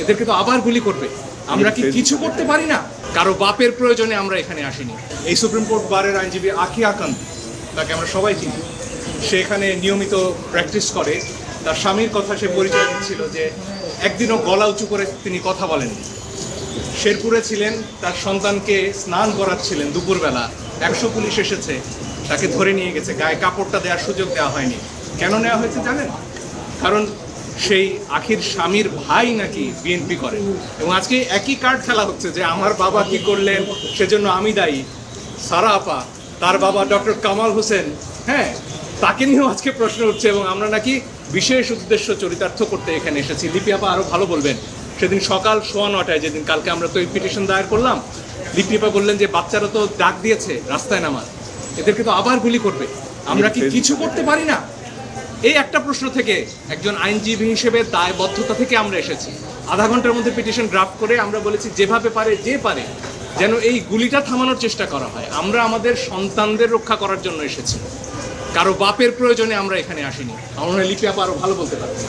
এদেরকে তো আবার গুলি করবে। আমরা কি কিছু করতে পারি না? কারো বাপের প্রয়োজনে আমরা এখানে আসিনি। এই সুপ্রিম কোর্ট বারের আইনজীবী আখি আকান্ত, তাকে আমরা সবাই চিনি। সে এখানে নিয়মিত প্র্যাকটিস করে। তার স্বামীর কথা সে পরিচয় দিচ্ছিল যে একদিনও গলা উঁচু করে তিনি কথা বলেননি। শেরপুরে ছিলেন, তার সন্তানকে স্নান করাচ্ছিলেন দুপুরবেলা, 100 পুলিশ এসেছে, তাকে ধরে নিয়ে গেছে, গায়ে কাপড়টা দেওয়ার সুযোগ দেওয়া হয়নি। কেন নেওয়া হয়েছে জানেন? কারণ সেই আখির স্বামীর ভাই নাকি বিএনপি করে, এবং আজকে একই কার্ড খেলা হচ্ছে যে আমার বাবা কি করলেন সেজন্য আমি দায়ী। সারা আপা, তার বাবা ডক্টর কামাল হোসেন, হ্যাঁ, তাকে নিয়েও আজকে প্রশ্ন উঠছে, এবং আমরা নাকি বিশেষ উদ্দেশ্য চরিতার্থ করতে এখানে এসেছি। লিপি আপা আরও ভালো বলবেন। সেদিন সকাল 9:15 যেদিন কালকে আমরা তো এই পিটিশন দায়ের করলাম, লিপি আপা বললেন যে বাচ্চারা তো ডাক দিয়েছে রাস্তায় নামার, এদেরকে তো আবার গুলি করবে। আমরা কি কিছু করতে পারি না? এই একটা প্রশ্ন থেকে একজন আইনজীবী হিসেবে দায়বদ্ধতা থেকে আমরা এসেছি। আধা ঘন্টার মধ্যে পিটিশন ড্রাফট করে আমরা বলেছি যেভাবে পারে যে পারে যেন এই গুলিটা থামানোর চেষ্টা করা হয়। আমরা আমাদের সন্তানদের রক্ষা করার জন্য এসেছি, কারো বাপের প্রয়োজনে আমরা এখানে আসিনি। আমার লিপি আপা আরো ভালো বলতে পারবে।